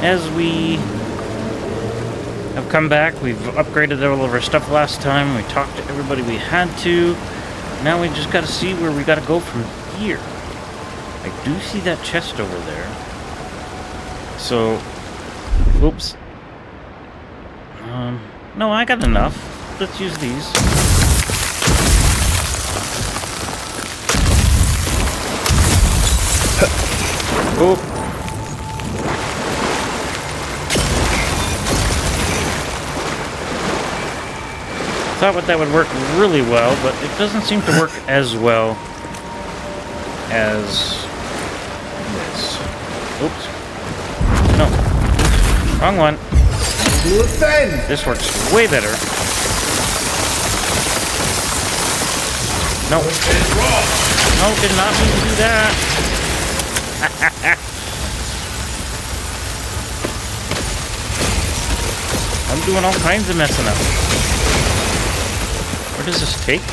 as we have come back, we've upgraded all of our stuff last time. We talked to everybody we had to. Now we just gotta see where we gotta go from here. I do see that chest over there. So, oops. No, I got enough. Let's use these. Oh. Thought that would work really well, but it doesn't seem to work as well as this. Oops. No. Wrong one. This works way better. No. No, did not mean to do that. I'm doing all kinds of messing up. Where does this take me?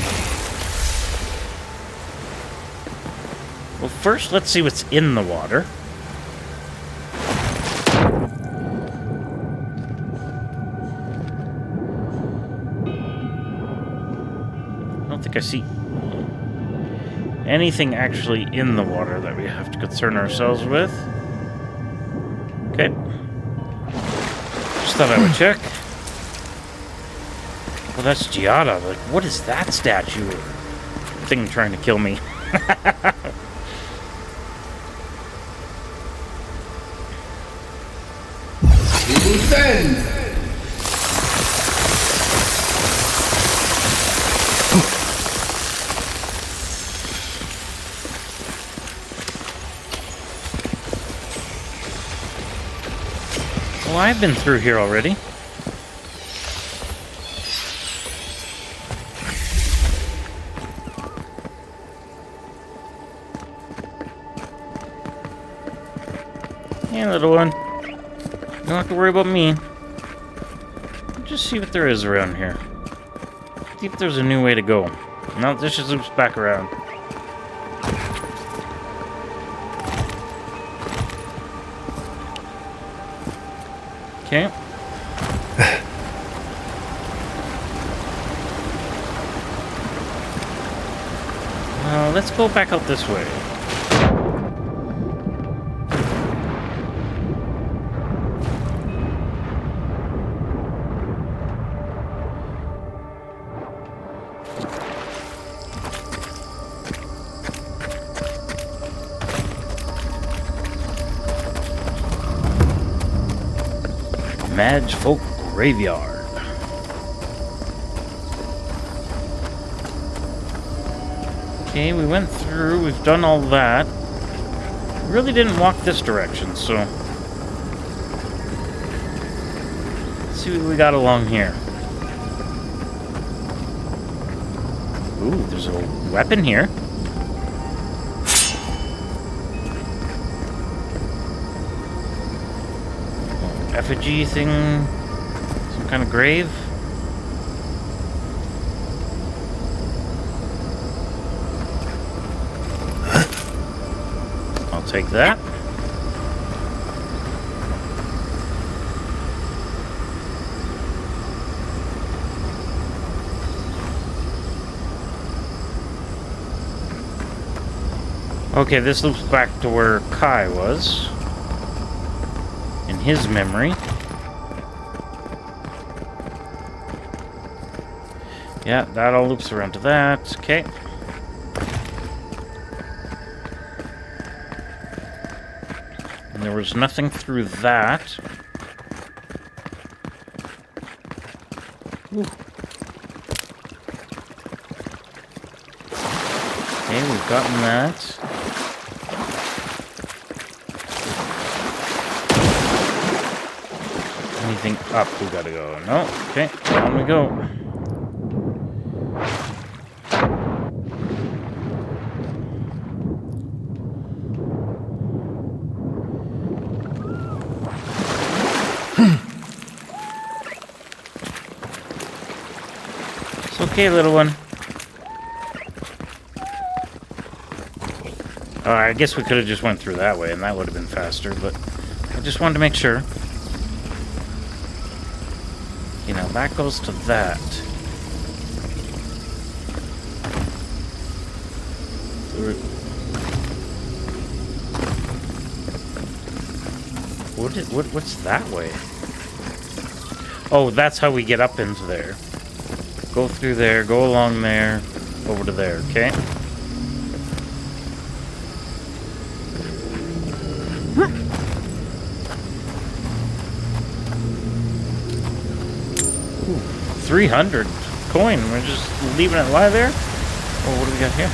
Well, first, let's see what's in the water. I don't think I see anything actually in the water that we have to concern ourselves with. Okay. Just thought I would check. Well, that's Giada. Like, what is that statue thing trying to kill me? Well, I've been through here already. Hey, little one. You don't have to worry about me. Just see what there is around here. See if there's a new way to go. No, this just loops back around. Okay. Let's go back out this way. Madge Folk Graveyard. Okay, we went through, we've done all that. We really didn't walk this direction, so let's see what we got along here. Ooh, there's a weapon here. Effigy thing, some kind of grave. I'll take that. Okay, this loops back to where Kai was. In his memory. Yeah, that all loops around to that. Okay. And there was nothing through that. Ooh. Okay, we've gotten that. Anything up, we gotta go. No, okay, down we go. It's okay, little one. Oh, I guess we could have just went through that way, and that would have been faster, but I just wanted to make sure. You know, that goes to that. What's that way? Oh, that's how we get up into there. Go through there, go along there, over to there, okay? Ooh, 300 coin. We're just leaving it lie there? Oh, what do we got here?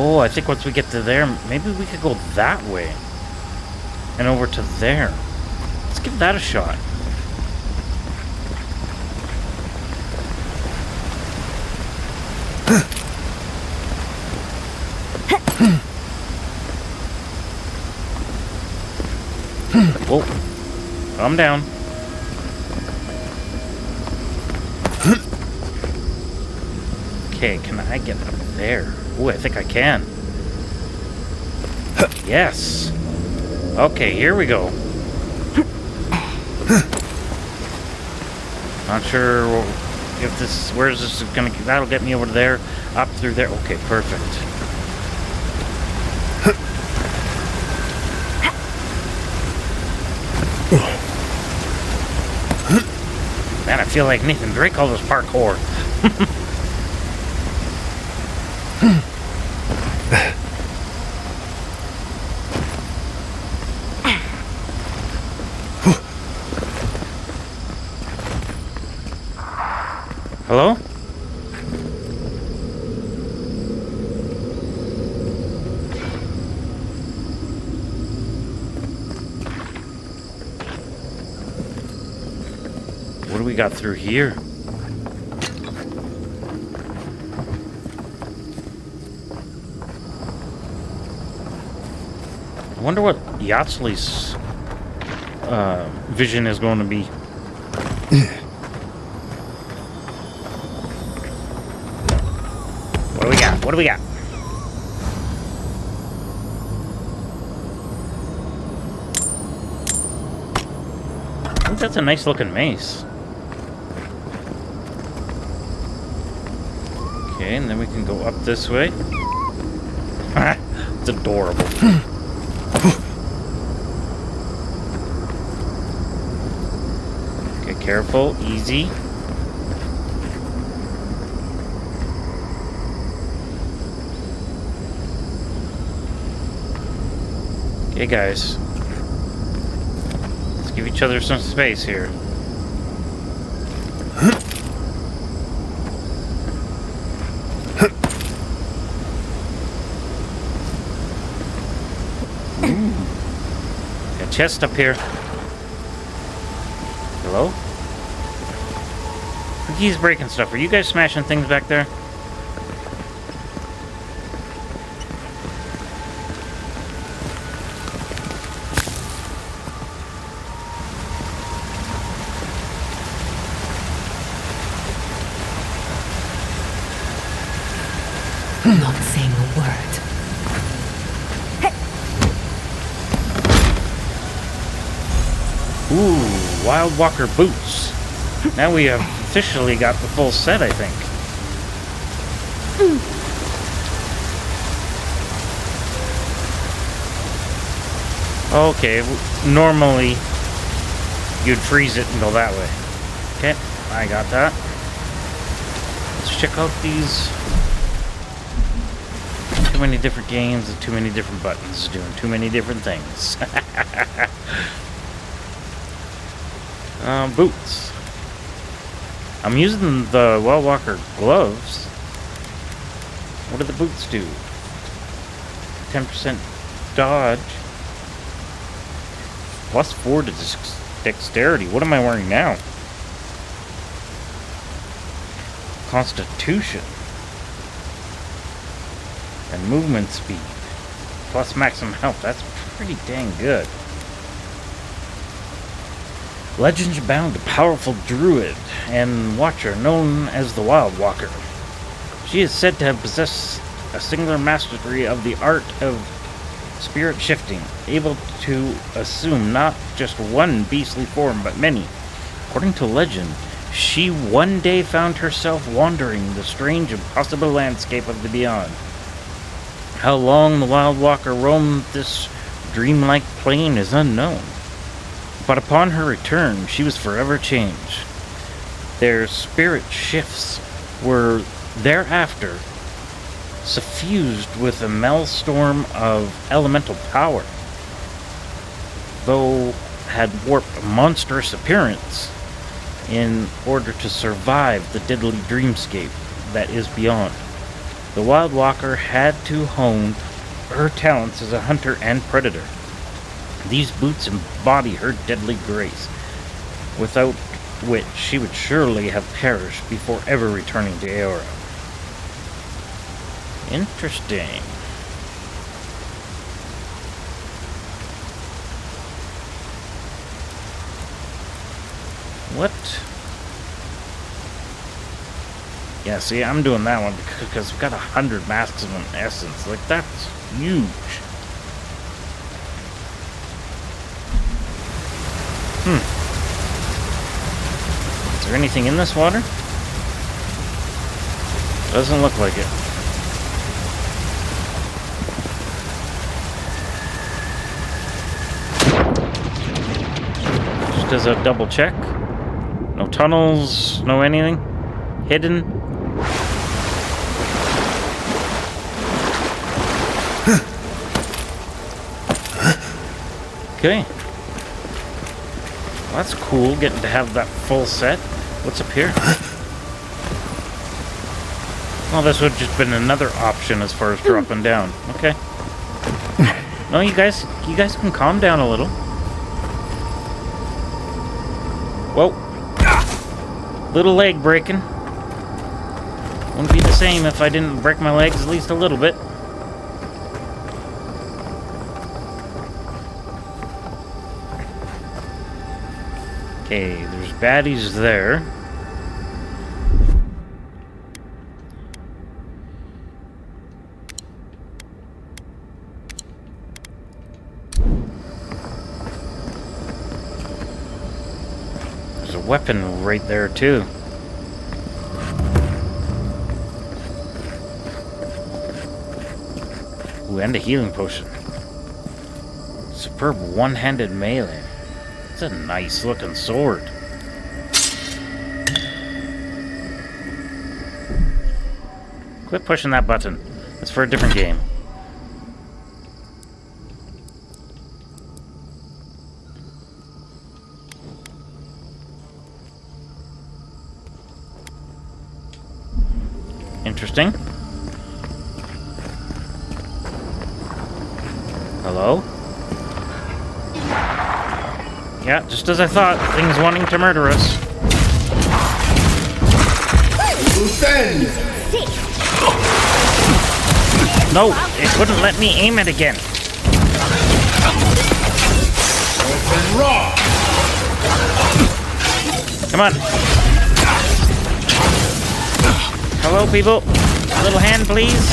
Oh, I think once we get to there, maybe we could go that way. And over to there. Let's give that a shot. Whoa. Calm down. Okay, can I get up there? Oh, I think I can. Yes. Okay, here we go. Not sure if this, where is this gonna, that'll get me over there, up through there. Okay, perfect. Man, I feel like Nathan Drake all this parkour. Hello? What do we got through here? I wonder what Yatzli's vision is going to be. What do we got? What do we got? I think that's a nice looking mace. Okay, and then we can go up this way. It's adorable. Okay, careful, easy. Okay, guys. Let's give each other some space here. Ooh. Got a chest up here. Hello? He's breaking stuff. Are you guys smashing things back there? Not saying a word. Ooh, Wild Walker boots. Now we have officially got the full set, I think. Okay, normally you'd freeze it and go that way. Okay, I got that. Let's check out these. Too many different games and too many different buttons doing too many different things. Boots. I'm using the Wild Walker gloves. What do the boots do? 10% dodge. Plus 4 to dexterity. What am I wearing now? Constitution. And movement speed. Plus maximum health. That's pretty dang good. Legends abound a powerful druid and watcher known as the Wild Walker. She is said to have possessed a singular mastery of the art of spirit shifting, able to assume not just one beastly form but many. According to legend, she one day found herself wandering the strange, impossible landscape of the beyond. How long the Wild Walker roamed this dreamlike plain is unknown, but upon her return, she was forever changed. Their spirit shifts were thereafter suffused with a maelstrom of elemental power, though had warped a monstrous appearance in order to survive the deadly dreamscape that is beyond. The Wild Walker had to hone her talents as a hunter and predator. These boots embody her deadly grace, without which she would surely have perished before ever returning to Eora. Interesting. What? Yeah, see, I'm doing that one because we've got 100 maximum essence. Like, that's huge. Is there anything in this water? Doesn't look like it. Just as a double check. No tunnels, no anything. Hidden. Okay. Well, that's cool, getting to have that full set. What's up here? Well, this would have just been another option as far as dropping down. Okay. No, you guys can calm down a little. Whoa. Little leg breaking. Wouldn't be the same if I didn't break my legs at least a little bit. Okay, there's baddies there. There's a weapon right there too. Ooh, and a healing potion. Superb one-handed melee. It's a nice looking sword. Quit pushing that button. It's for a different game. Interesting. Hello? Yeah, just as I thought, things wanting to murder us. No, it wouldn't let me aim it again. Come on. Hello, people. A little hand, please.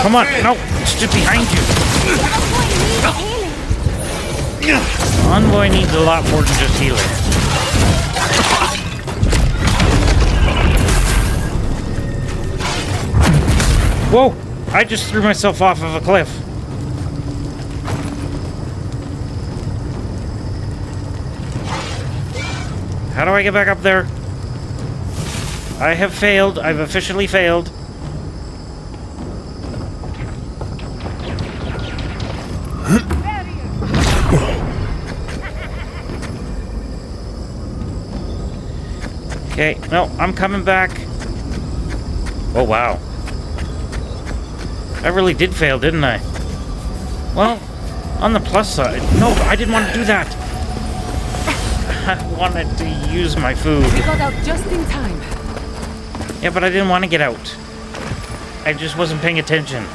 Come on, no, it's just behind you. Envoy needs a lot more than just healing. Whoa, I just threw myself off of a cliff. How do I get back up there? I have failed. I've officially failed. Okay, no, I'm coming back. Oh, wow. I really did fail, didn't I? Well, on the plus side... No, I didn't want to do that. I wanted to use my food. We got out just in time. Yeah, but I didn't want to get out. I just wasn't paying attention.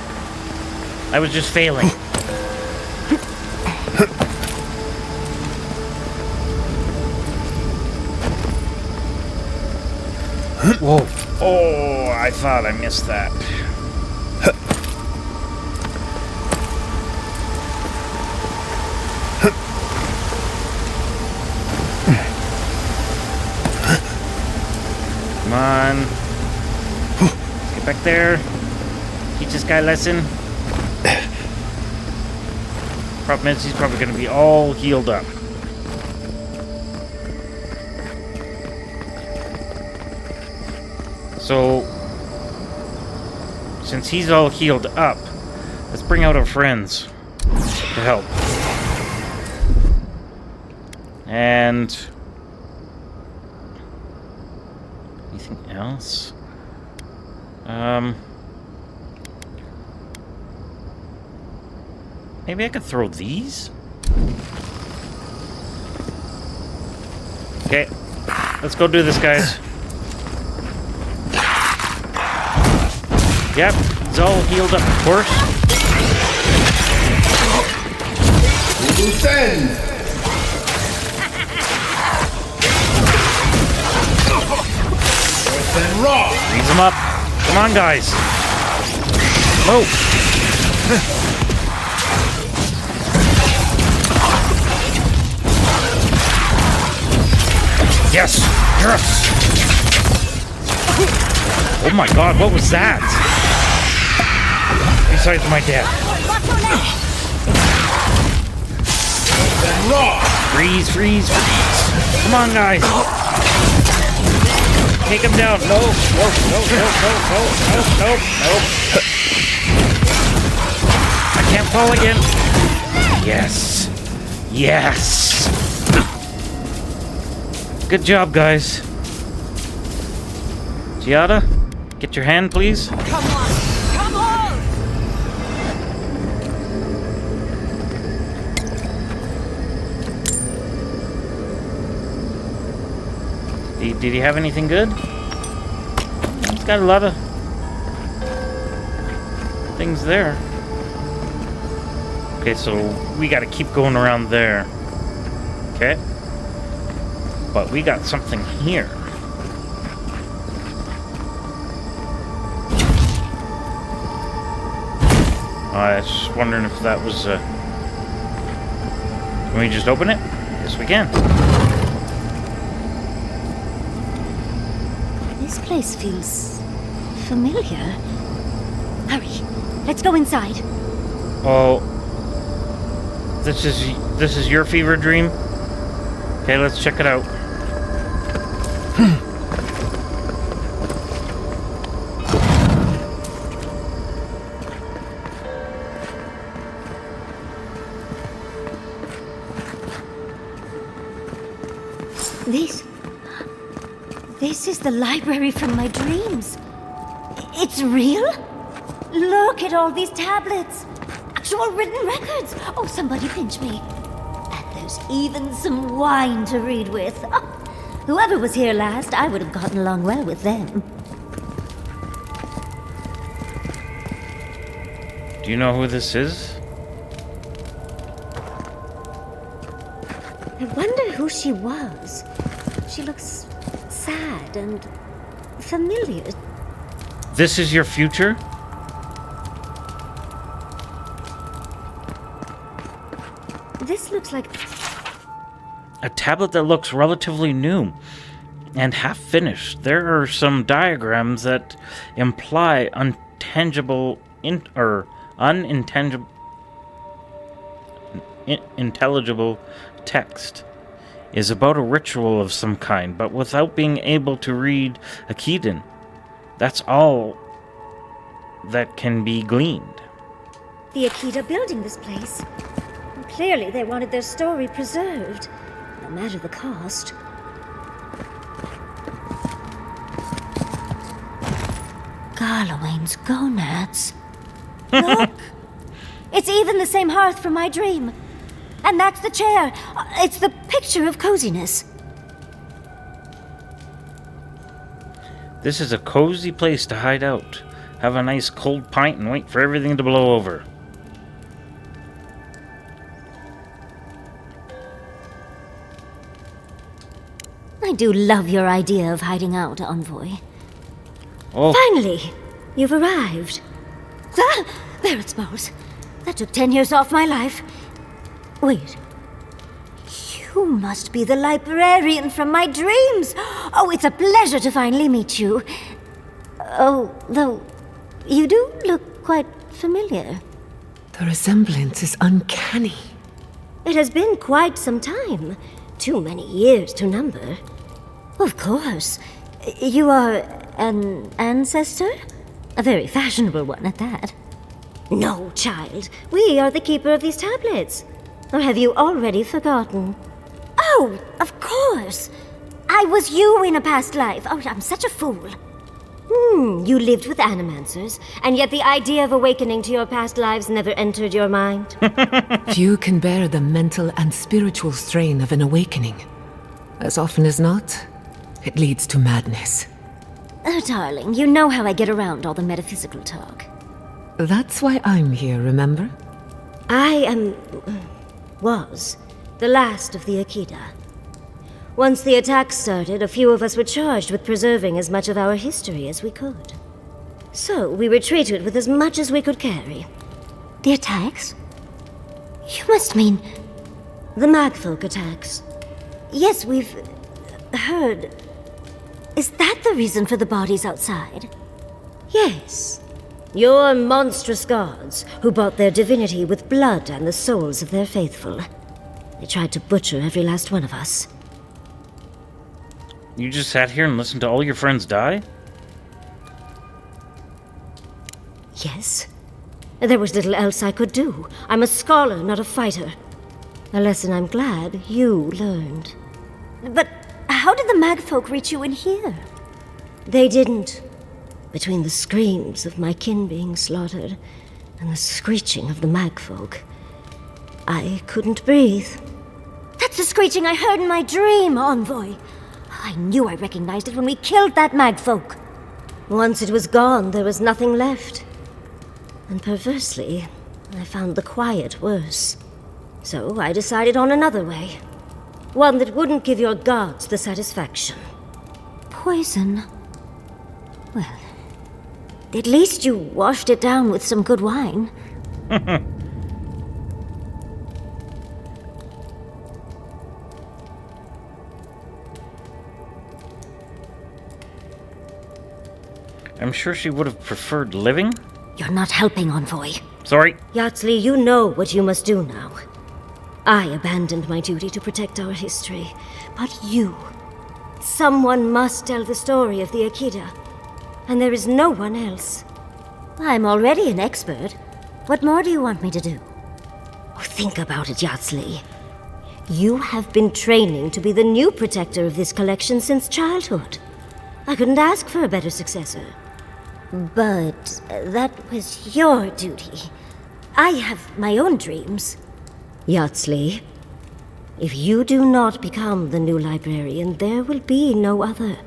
I was just failing. Whoa. Oh, I thought I missed that. Come on. Let's get back there. Teach this guy a lesson. Problem is, he's probably going to be all healed up. So, since he's all healed up, let's bring out our friends to help. And anything else? Maybe I could throw these? Okay, let's go do this, guys. Yep, he's all healed up, of course. Loose end! Earth and raw! Freeze him up. Come on, guys. Move. Yes! Yes! Oh my god, what was that? Besides my death. Freeze, freeze, freeze. Come on, guys. Take him down. No, no, no, no, no, no, no, no, no. I can't fall again. Yes. Yes. Good job, guys. Giada, get your hand, please. Come on! Come on! Did he have anything good? He's got a lot of things there. Okay, so we gotta keep going around there. Okay. But we got something here. I was just wondering if that was, Can we just open it? Yes, we can. This place feels familiar. Hurry, let's go inside. Oh, this is your fever dream? Okay, let's check it out. This is the library from my dreams. It's real? Look at all these tablets. Actual written records. Oh, somebody pinch me. And there's even some wine to read with. Oh, whoever was here last, I would have gotten along well with them. Do you know who this is? I wonder who she was. She looks sad and familiar. This is your future? This looks like A tablet that looks relatively new and half finished. There are some diagrams that imply unintelligible text. Is about a ritual of some kind, but without being able to read Akiden. That's all that can be gleaned. the Akita building this place. And clearly they wanted their story preserved, no matter the cost. Garlawain's gonads. Look! It's even the same hearth from my dream. And that's the chair. It's the picture of coziness. This is a cozy place to hide out. have a nice cold pint and wait for everything to blow over. I do love your idea of hiding out, Envoy. Oh, Finally, you've arrived. Ah, there it smells. That took 10 years off my life. Wait. You must be the librarian from my dreams. Oh, it's a pleasure to finally meet you. Oh, though, you do look quite familiar. The resemblance is uncanny. It has been quite some time. Too many years to number. Of course. You are an ancestor? A very fashionable one at that. No, child. We are the keeper of these tablets. Or have you already forgotten? Oh, of course. I was you in a past life. Oh, I'm such a fool. You lived with animancers, and yet the idea of awakening to your past lives never entered your mind. Few can bear the mental and spiritual strain of an awakening. As often as not, it leads to madness. Oh, darling, you know how I get around all the metaphysical talk. That's why I'm here, remember? I was the last of the Akita. Once the attack started, a few of us were charged with preserving as much of our history as we could. So we retreated with as much as we could carry. The attacks? You must mean the Magfolk attacks. Yes, we've heard. Is that the reason for the bodies outside? Yes. Your monstrous gods, who bought their divinity with blood and the souls of their faithful. They tried to butcher every last one of us. you just sat here and listened to all your friends die? Yes. There was little else I could do. I'm a scholar, not a fighter. A lesson I'm glad you learned. But how did the Magfolk reach you in here? They didn't. Between the screams of my kin being slaughtered and the screeching of the Magfolk, I couldn't breathe. That's the screeching I heard in my dream, Envoy. I knew I recognized it when we killed that Magfolk. Once it was gone, there was nothing left. And perversely, I found the quiet worse. So I decided on another way. One that wouldn't give your gods the satisfaction. Poison? Well, at least you washed it down with some good wine. I'm sure she would have preferred living. You're not helping, Envoy. Sorry. Yatzli, you know what you must do now. I abandoned my duty to protect our history, but you... Someone must tell the story of the Akita, and there is no one else. I'm already an expert. What more do you want me to do? Oh, think about it, Yatzli. You have been training to be the new protector of this collection since childhood. I couldn't ask for a better successor. But that was your duty. I have my own dreams. Yatzli, if you do not become the new librarian, there will be no other.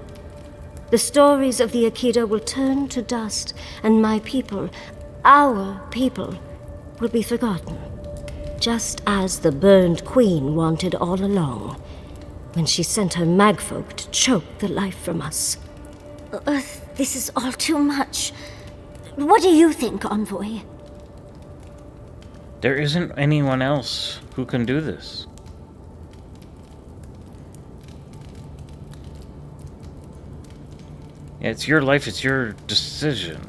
The stories of the Akita will turn to dust, and my people, our people, will be forgotten. Just as the burned queen wanted all along, when she sent her magfolk to choke the life from us. This is all too much. What do you think, Envoy? There isn't anyone else who can do this. Yeah, it's your life, it's your decision.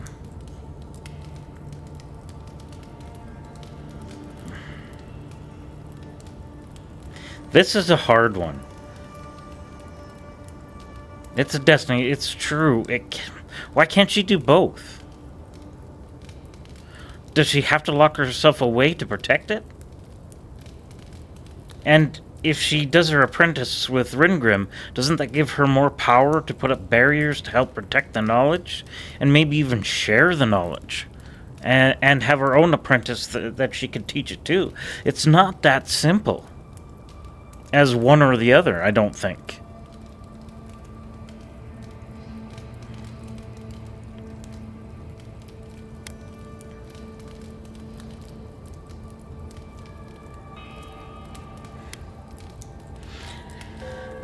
This is a hard one. It's a destiny, it's true. Why can't she do both? Does she have to lock herself away to protect it? And if she does her apprentice with Ringrim, doesn't that give her more power to put up barriers to help protect the knowledge? And maybe even share the knowledge? And have her own apprentice that she could teach it to? It's not that simple. As one or the other, I don't think.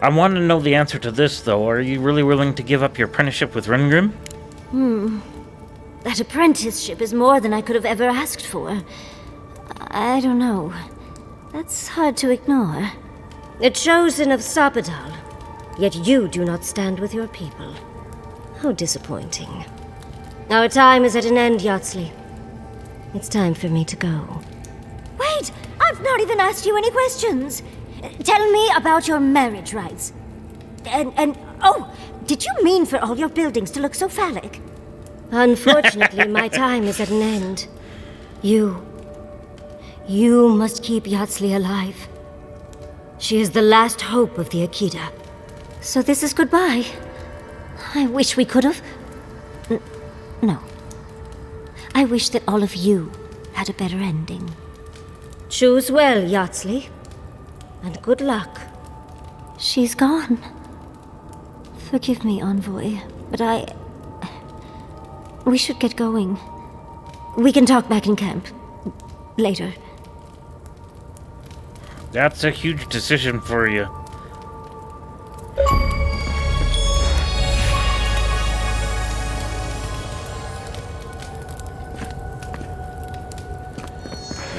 I want to know the answer to this, though. Are you really willing to give up your apprenticeship with Ringrim? That apprenticeship is more than I could have ever asked for. I don't know. That's hard to ignore. A chosen of Sapadal, yet you do not stand with your people. How disappointing. Our time is at an end, Yatzli. It's time for me to go. Wait! I've not even asked you any questions! Tell me about your marriage rites. Oh, did you mean for all your buildings to look so phallic? Unfortunately, my time is at an end. You must keep Yatzli alive. She is the last hope of the Akita. So this is goodbye. I wish we could have... No. I wish that all of you had a better ending. Choose well, Yatzli. And good luck. She's gone. Forgive me, Envoy, but we should get going. We can talk back in camp. Later. That's a huge decision for you.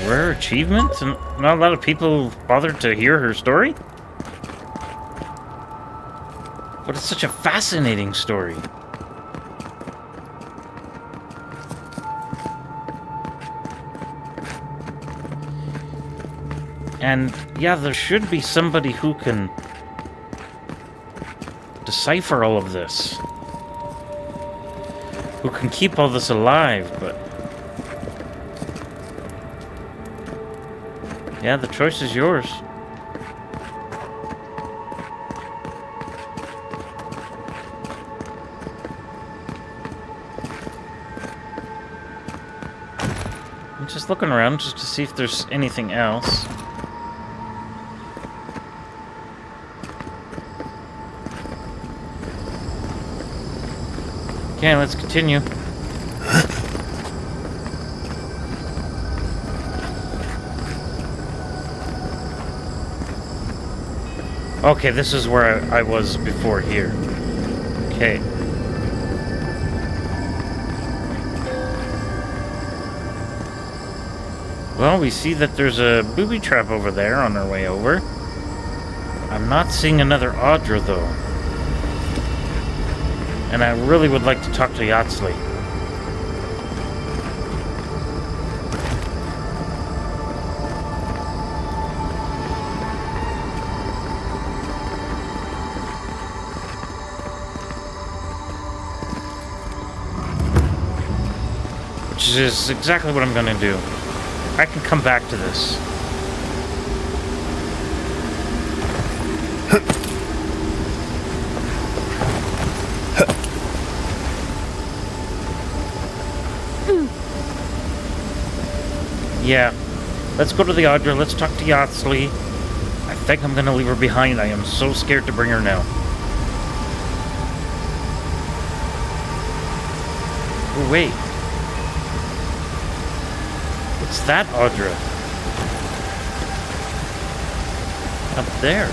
Rare achievements? And not a lot of people bothered to hear her story? But it's such a fascinating story. And yeah, there should be somebody who can decipher all of this. Who can keep all this alive, but... yeah, the choice is yours. I'm just looking around just to see if there's anything else. Okay, let's continue. Okay, this is where I was before here. Okay. Well, we see that there's a booby trap over there on our way over. I'm not seeing another Audra, though. And I really would like to talk to Yatzli. Which is exactly what I'm gonna do. I can come back to this. Yeah, let's go to the Audra, let's talk to Yatzli. I think I'm gonna leave her behind. I am so scared to bring her now. Oh, wait. What's that, Audra? Up there.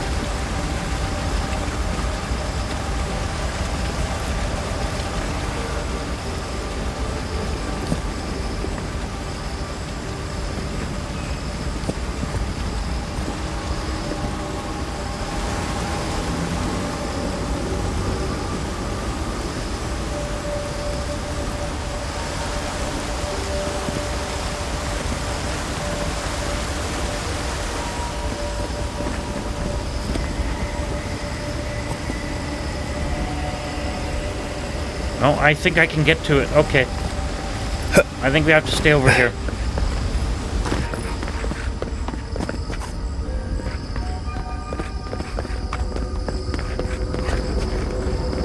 Oh, I think I can get to it. Okay. I think we have to stay over here.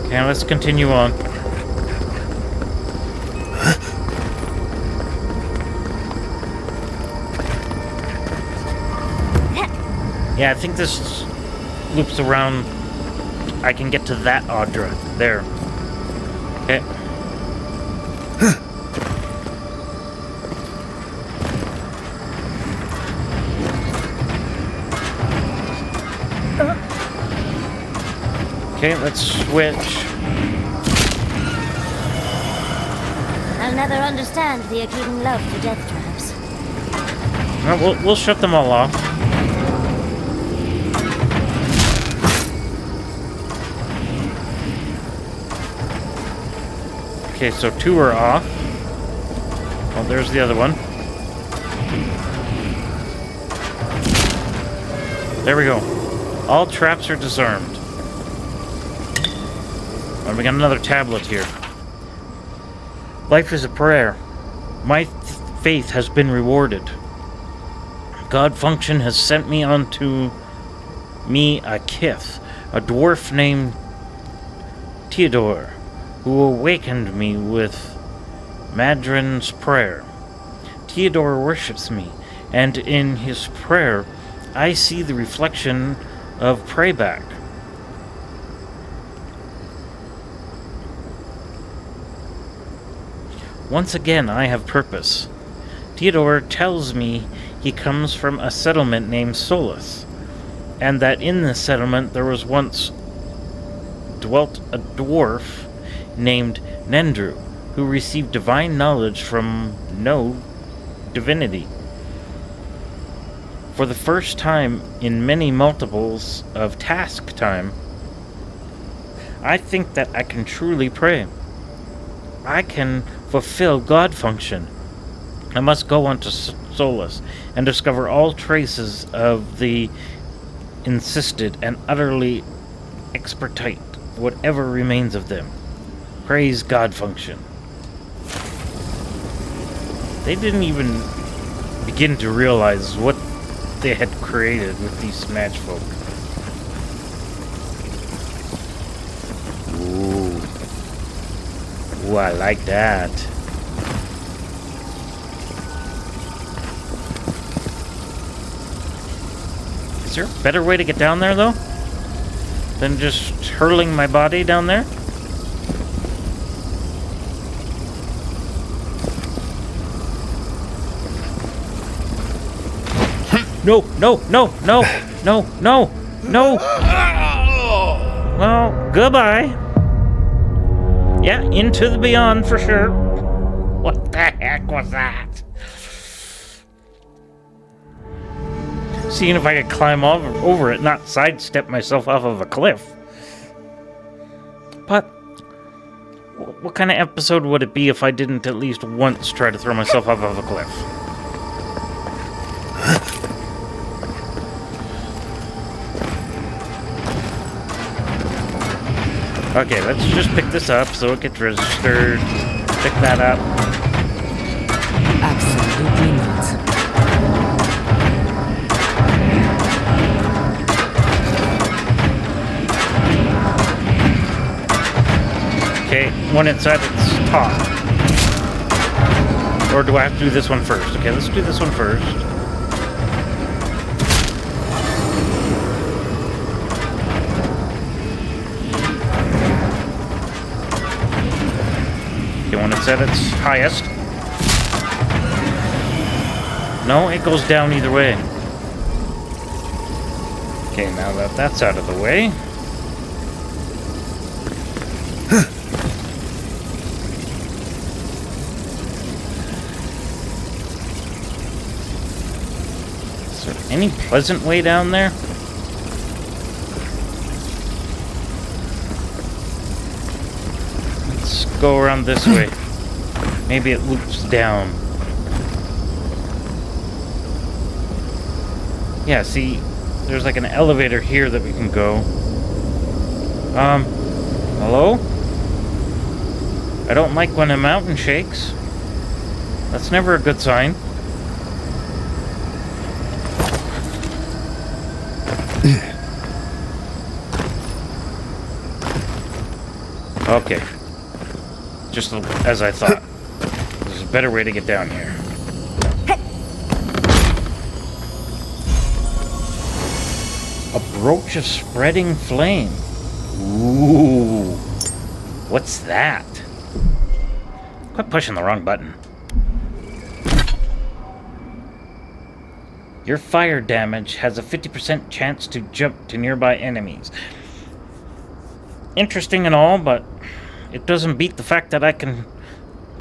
Okay, let's continue on. Yeah, I think this loops around. I can get to that Audra. There. Okay. Okay, let's switch. I'll never understand the Akeetan love for death traps. Well, we'll shut them all off. Okay, so 2 are off. Oh, there's the other one. There we go. All traps are disarmed. And we got another tablet here. Life is a prayer. My faith has been rewarded. God Function has sent me onto me a kith, a dwarf named Theodore, who awakened me with Madrin's prayer. Theodore worships me, and in his prayer, I see the reflection of Prayback. Once again, I have purpose. Theodore tells me he comes from a settlement named Solus, and that in this settlement there was once dwelt a dwarf named Nendru, who received divine knowledge from no divinity. For the first time in many multiples of task time, I think that I can truly pray. I can fulfill God Function. I must go on to Solus and discover all traces of the insisted and utterly expertite, whatever remains of them. Praise God Function. They didn't even begin to realize what they had created with these Smash folk. Ooh, I like that. Is there a better way to get down there, though? Than just hurling my body down there? No, no, no, no, no, no, no. Well, goodbye. Yeah, into the beyond for sure. What the heck was that? Seeing if I could climb over it, not sidestep myself off of a cliff. But what kind of episode would it be if I didn't at least once try to throw myself off of a cliff? Okay, let's just pick this up so it gets registered. Pick that up. Absolutely not. Okay, one inside its top. Or do I have to do this one first? Okay, let's do this one first. When it's at its highest. No, it goes down either way. Okay, now that that's out of the way. Is there any pleasant way down there? Go around this way. Maybe it loops down. Yeah, see, there's like an elevator here that we can go. Hello? I don't like when a mountain shakes. That's never a good sign. Okay. Just as I thought. There's a better way to get down here. A brooch of spreading flame. Ooh. What's that? Quit pushing the wrong button. Your fire damage has a 50% chance to jump to nearby enemies. interesting and all, but it doesn't beat the fact that I can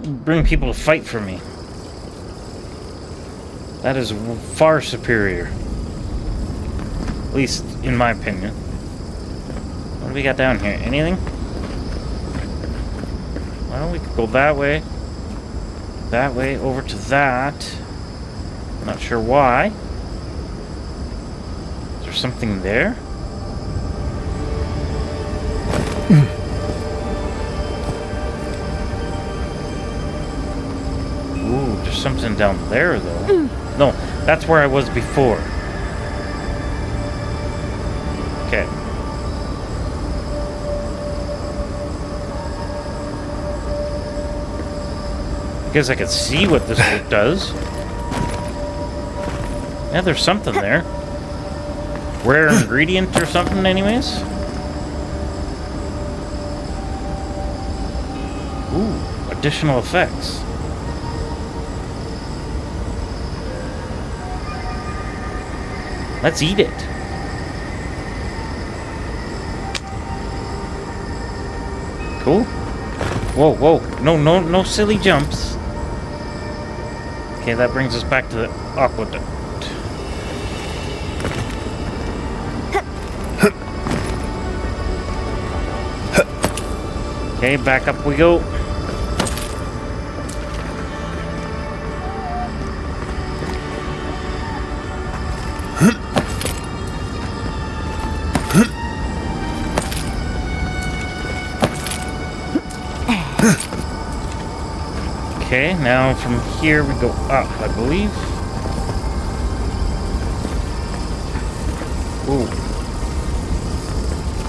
bring people to fight for me. That is far superior. At least in my opinion. What do we got down here? Anything? Well, we could go that way, over to that. Not sure why. Is there something there? Ooh, there's something down there, though. No, that's where I was before. Okay. Guess I could see what this does. Yeah, there's something there. Rare ingredient or something, anyways. Ooh, additional effects. Let's eat it. Cool. Whoa, whoa. No silly jumps. Okay, that brings us back to the aqueduct. Okay, back up we go. Okay, now from here we go up, I believe. Ooh.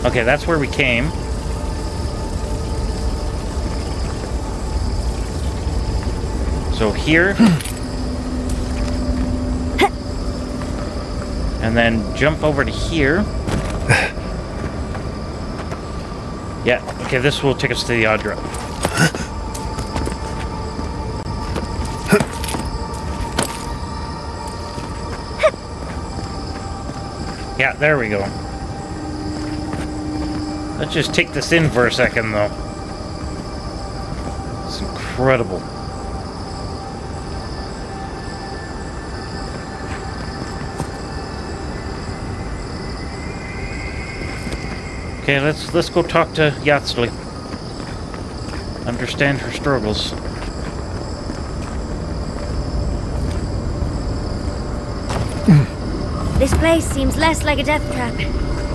Okay, that's where we came. So here. And then jump over to here. Yeah, okay, this will take us to the odd drop. Yeah, there we go. Let's just take this in for a second, though. It's incredible. Okay, let's go talk to Yatzli. Understand her struggles. This place seems less like a death trap.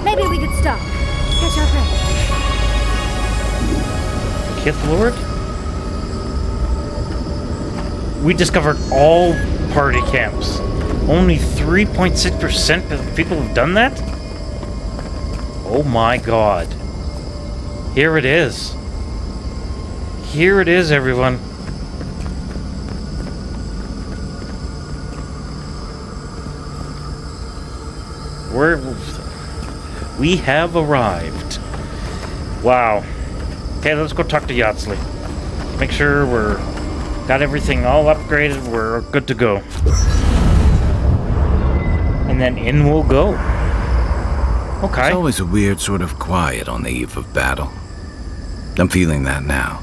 Maybe we could stop. Catch our breath. Kith Lord? We discovered all party camps. Only 3.6% of people have done that? Oh my god. Here it is. Here it is, everyone. We have arrived. Wow. Okay, let's go talk to Yatzli. Make sure we're got everything all upgraded. We're good to go. And then in we'll go. Okay. It's always a weird sort of quiet on the eve of battle. I'm feeling that now.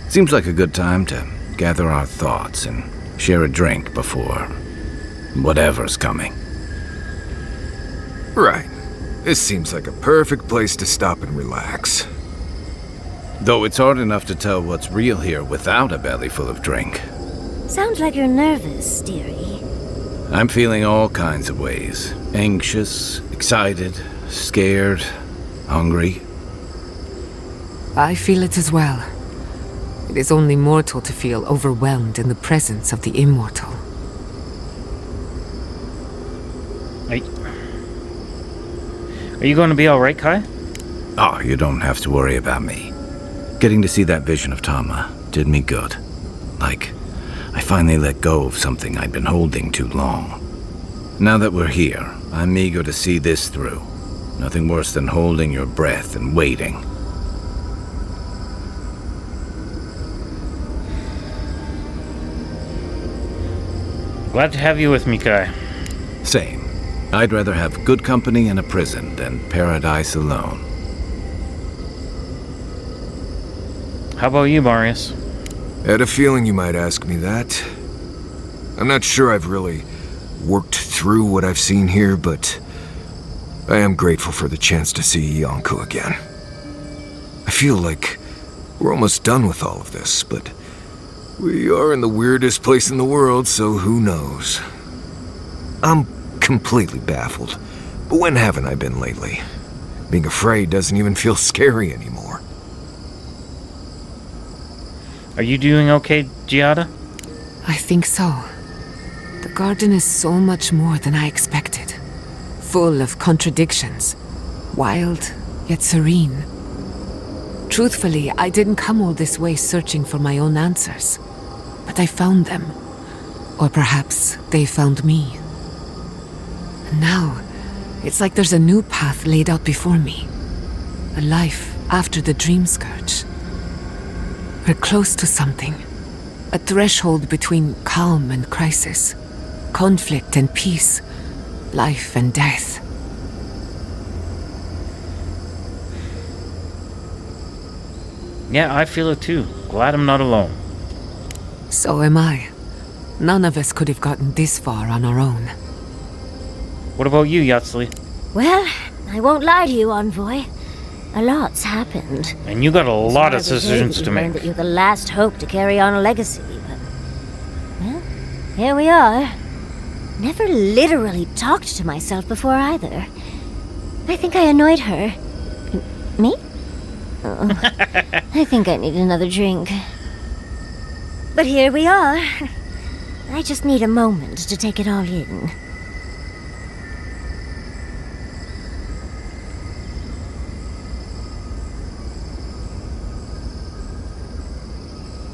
Seems like a good time to gather our thoughts and share a drink before whatever's coming. Right. This seems like a perfect place to stop and relax. Though it's hard enough to tell what's real here without a belly full of drink. Sounds like you're nervous, dearie. I'm feeling all kinds of ways. Anxious, excited, scared, hungry. I feel it as well. It is only mortal to feel overwhelmed in the presence of the immortal. Are you going to be alright, Kai? Oh, you don't have to worry about me. Getting to see that vision of Tama did me good. Like, I finally let go of something I'd been holding too long. Now that we're here, I'm eager to see this through. Nothing worse than holding your breath and waiting. Glad to have you with me, Kai. Same. I'd rather have good company in a prison than paradise alone. How about you, Marius? Had a feeling you might ask me that. I'm not sure I've really worked through what I've seen here, but I am grateful for the chance to see Yonko again. I feel like we're almost done with all of this, but we are in the weirdest place in the world, so who knows? I'm completely baffled, but when haven't I been lately? Being afraid doesn't even feel scary anymore. Are you doing okay, Giada? I think so. The garden is so much more than I expected. Full of contradictions. Wild, yet serene. Truthfully, I didn't come all this way searching for my own answers. But I found them. Or perhaps they found me. And now, it's like there's a new path laid out before me. A life after the dream scourge. We're close to something. A threshold between calm and crisis. Conflict and peace. Life and death. Yeah, I feel it too. Glad I'm not alone. So am I. None of us could have gotten this far on our own. What about you, Yatzli? Well, I won't lie to you, Envoy. A lot's happened. And you got a lot of It's rather decisions vague to learn make. That you're the last hope to carry on a legacy, but... Well, here we are. Never literally talked to myself before either. I think I annoyed her. Me? Oh, I think I need another drink. But here we are. I just need a moment to take it all in.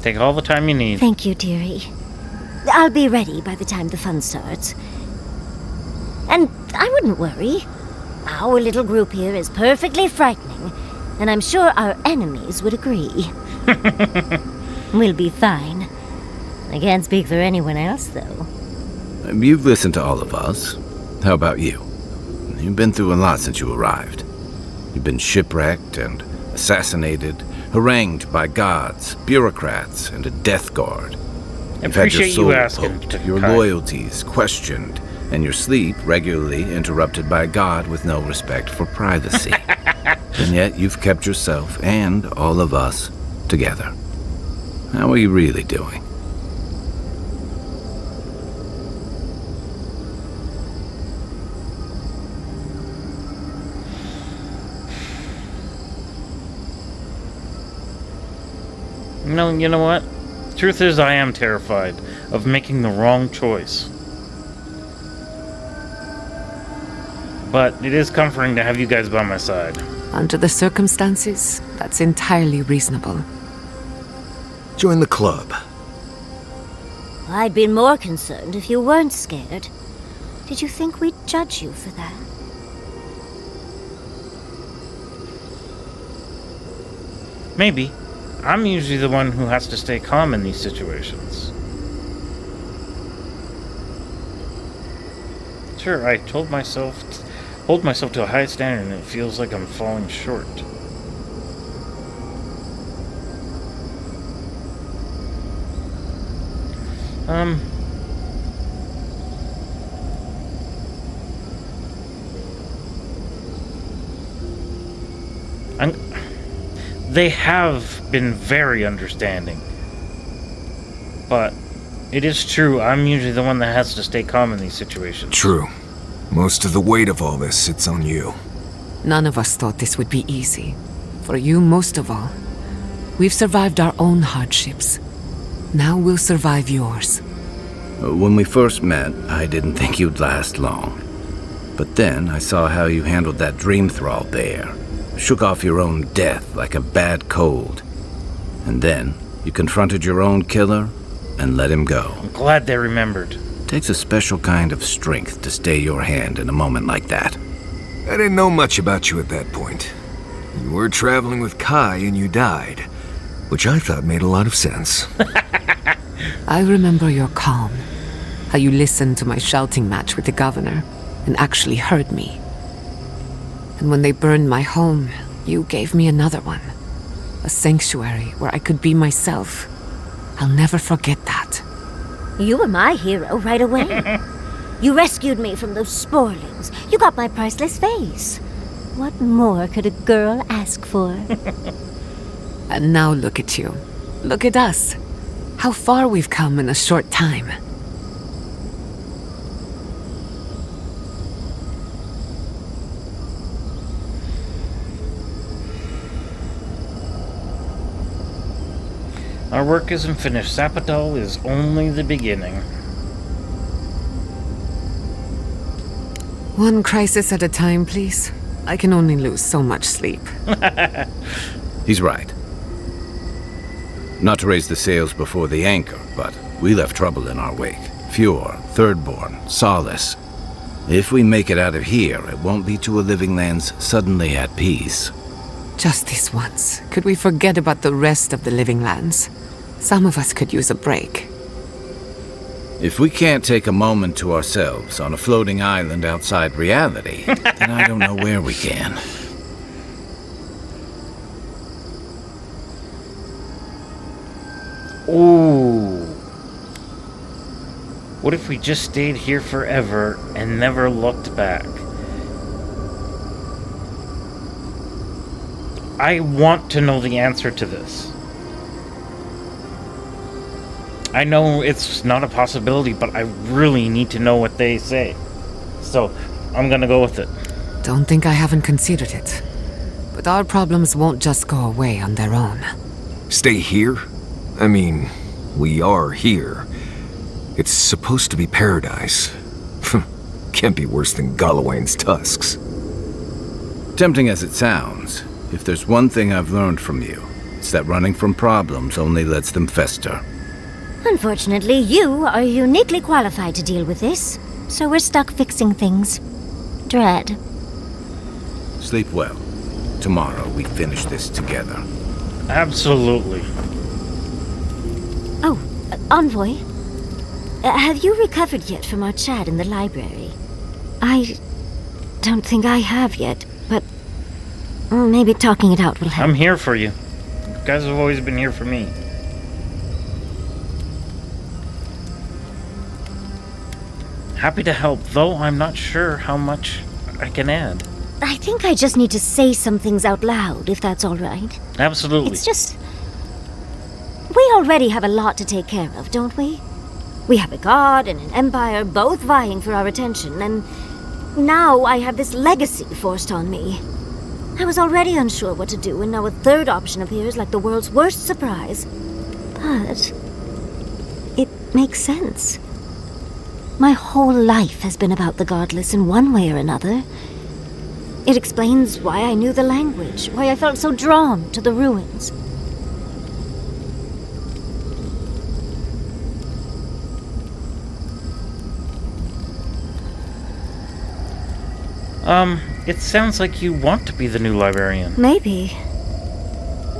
Take all the time you need. Thank you, dearie. I'll be ready by the time the fun starts. And I wouldn't worry. Our little group here is perfectly frightening, and I'm sure our enemies would agree. We'll be fine. I can't speak for anyone else, though. You've listened to all of us. How about you? You've been through a lot since you arrived. You've been shipwrecked and assassinated, harangued by gods, bureaucrats, and a death guard. You've had your Appreciate soul you asking, poked, your Kai. loyalties questioned, and your sleep regularly interrupted by a god with no respect for privacy. And yet you've kept yourself and all of us together. How are you really doing? No, you know what? Truth is, I am terrified of making the wrong choice. But it is comforting to have you guys by my side. Under the circumstances, that's entirely reasonable. Join the club. I'd been more concerned if you weren't scared. Did you think we'd judge you for that? Maybe. I'm usually the one who has to stay calm in these situations. Sure, I hold myself to a high standard and it feels like I'm falling short. They have been very understanding. But it is true, I'm usually the one that has to stay calm in these situations. True. Most of the weight of all this sits on you. None of us thought this would be easy. For you, most of all. We've survived our own hardships. Now we'll survive yours. When we first met, I didn't think you'd last long. But then I saw how you handled that dream thrall there. Shook off your own death like a bad cold. And then you confronted your own killer and let him go. I'm glad they remembered. Takes a special kind of strength to stay your hand in a moment like that. I didn't know much about you at that point. You were traveling with Kai and you died, which I thought made a lot of sense. I remember your calm. How you listened to my shouting match with the governor and actually heard me. And when they burned my home, you gave me another one. A sanctuary where I could be myself. I'll never forget that. You were my hero right away. You rescued me from those sporelings. You got my priceless face. What more could a girl ask for? And now look at you. Look at us. How far we've come in a short time. Our work isn't finished. Sapodol is only the beginning. One crisis at a time, please. I can only lose so much sleep. He's right. Not to raise the sails before the anchor, but we left trouble in our wake. Fjord, Thirdborn, Solace. If we make it out of here, it won't be to a living lands suddenly at peace. Just this once. Could we forget about the rest of the living lands? Some of us could use a break. If we can't take a moment to ourselves on a floating island outside reality, then I don't know where we can. Ooh. What if we just stayed here forever and never looked back? I want to know the answer to this. I know it's not a possibility, but I really need to know what they say. So, I'm gonna go with it. Don't think I haven't considered it. But our problems won't just go away on their own. Stay here? I mean, we are here. It's supposed to be paradise. Can't be worse than Galawain's tusks. Tempting as it sounds, if there's one thing I've learned from you, it's that running from problems only lets them fester. Unfortunately, you are uniquely qualified to deal with this, so we're stuck fixing things. Dread. Sleep well. Tomorrow we finish this together. Absolutely. Oh, Envoy. Have you recovered yet from our chat in the library? I don't think I have yet, but maybe talking it out will help. I'm here for you. You guys have always been here for me. Happy to help, though I'm not sure how much I can add. I think I just need to say some things out loud, if that's all right. Absolutely. It's just... we already have a lot to take care of, don't we? We have a god and an empire both vying for our attention, and now I have this legacy forced on me. I was already unsure what to do, and now a third option appears like the world's worst surprise. But... it makes sense. My whole life has been about the godless in one way or another. It explains why I knew the language, why I felt so drawn to the ruins. It sounds like you want to be the new librarian. Maybe.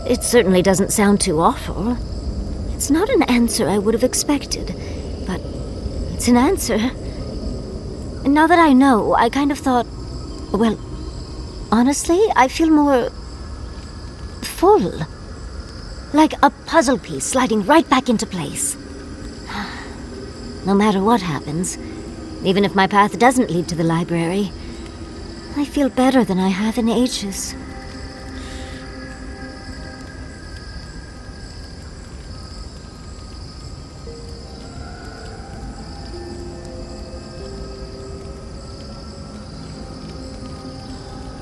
It certainly doesn't sound too awful. It's not an answer I would have expected, but it's an answer. And now that I know, I kind of thought, well, honestly, I feel more full. Like a puzzle piece sliding right back into place. No matter what happens, even if my path doesn't lead to the library, I feel better than I have in ages.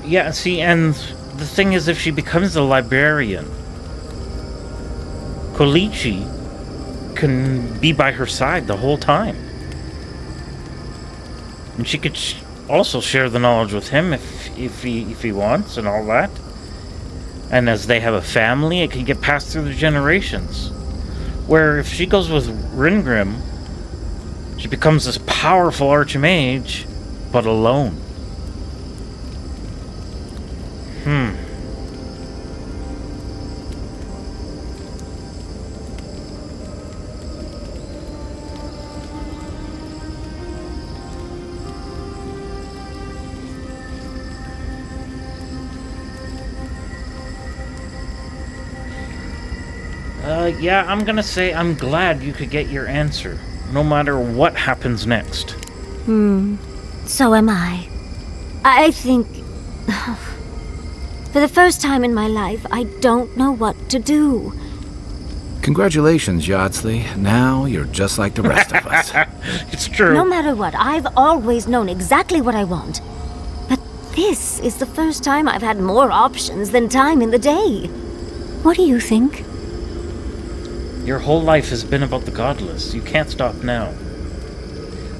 Yeah, see, and the thing is, if she becomes a librarian, Kolichi can be by her side the whole time. And she could also share the knowledge with him if he wants and all that. And as they have a family, it can get passed through the generations. Where if she goes with Ringrim, she becomes this powerful archmage, but alone. Yeah, I'm gonna say I'm glad you could get your answer, no matter what happens next. So am I. I think... For the first time in my life, I don't know what to do. Congratulations, Yatzli. Now you're just like the rest of us. It's true. No matter what, I've always known exactly what I want. But this is the first time I've had more options than time in the day. What do you think? Your whole life has been about the godless. You can't stop now.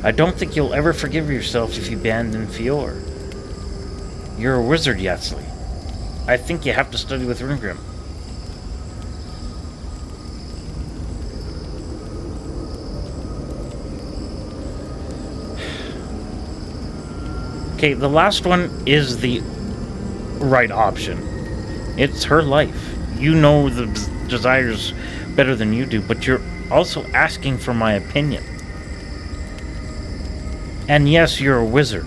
I don't think you'll ever forgive yourself if you abandon Fior. You're a wizard, Yatzli. I think you have to study with Ringrim. Okay, the last one is the right option. It's her life. You know the desires better than you do, but you're also asking for my opinion. And yes, you're a wizard.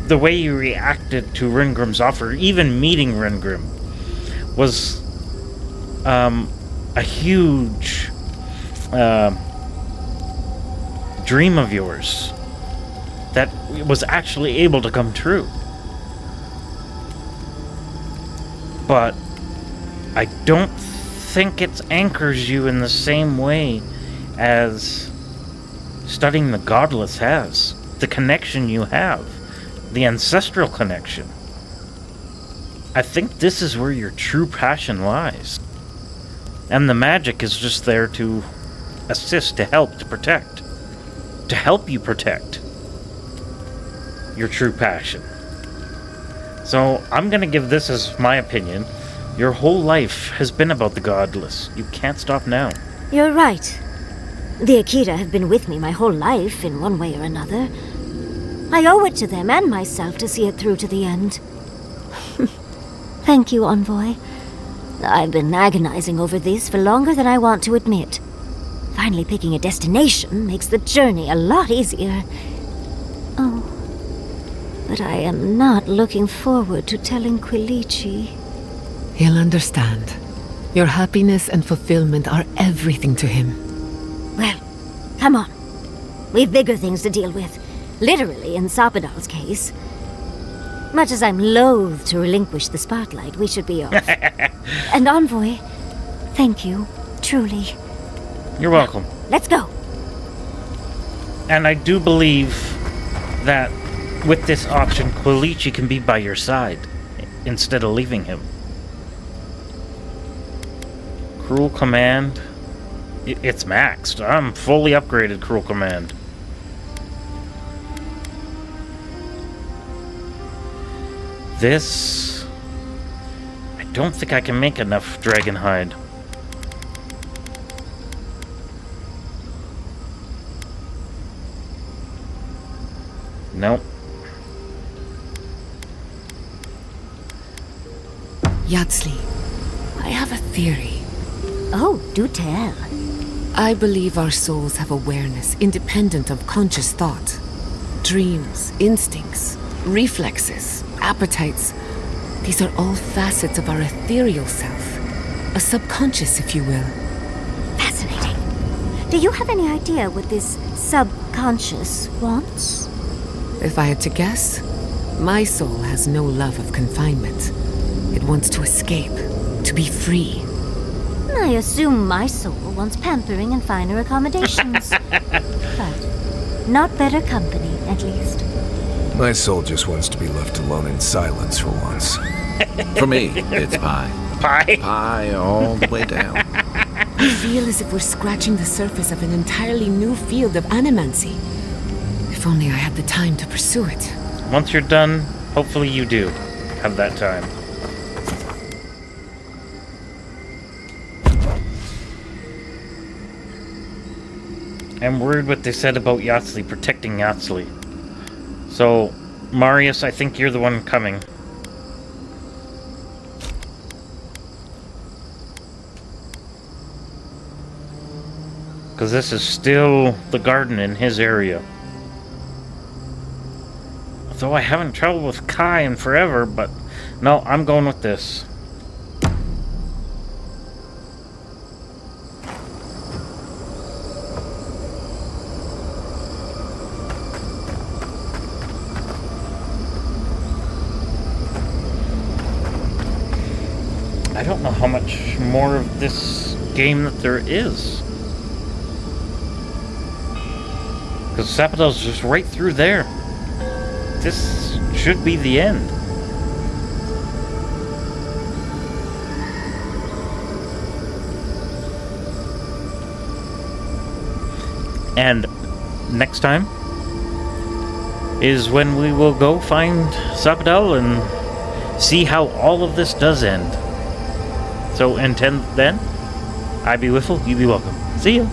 The way you reacted to Ringrim's offer, even meeting Ringrim, was a huge dream of yours that was actually able to come true. But I don't think it anchors you in the same way as studying the godless has. The connection you have. The ancestral connection. I think this is where your true passion lies. And the magic is just there to assist, to help, to protect. To help you protect your true passion. So I'm gonna give this as my opinion. Your whole life has been about the godless. You can't stop now. You're right. The Akita have been with me my whole life in one way or another. I owe it to them and myself to see it through to the end. Thank you, Envoy. I've been agonizing over this for longer than I want to admit. Finally picking a destination makes the journey a lot easier. Oh, but I am not looking forward to telling Quilici. He'll understand. Your happiness and fulfillment are everything to him. Well, come on. We've bigger things to deal with. Literally, in Sapadal's case. Much as I'm loath to relinquish the spotlight, we should be off. And Envoy, thank you, truly. You're welcome. Let's go. And I do believe that with this option, Quilici can be by your side instead of leaving him. Cruel Command. It's maxed. I'm fully upgraded Cruel Command. This... I don't think I can make enough Dragonhide. Nope. Yatzli, I have a theory. Oh, do tell. I believe our souls have awareness independent of conscious thought. Dreams, instincts, reflexes, appetites. These are all facets of our ethereal self. A subconscious, if you will. Fascinating. Do you have any idea what this subconscious wants? If I had to guess, my soul has no love of confinement. It wants to escape, to be free. I assume my soul wants pampering and finer accommodations. But not better company, at least. My soul just wants to be left alone in silence for once. For me, it's pie. Pie? Pie all the way down. I feel as if we're scratching the surface of an entirely new field of animancy. If only I had the time to pursue it. Once you're done, hopefully you do have that time. I'm worried what they said about Yatzli, protecting Yatzli. So, Marius, I think you're the one coming. Because this is still the garden in his area. Though I haven't traveled with Kai in forever, but no, I'm going with this. I don't know how much more of this game that there is. Because Sapodal's just right through there. This should be the end. And next time is when we will go find Sapodal and see how all of this does end. So until then, I be Wiffle, you be welcome. See ya!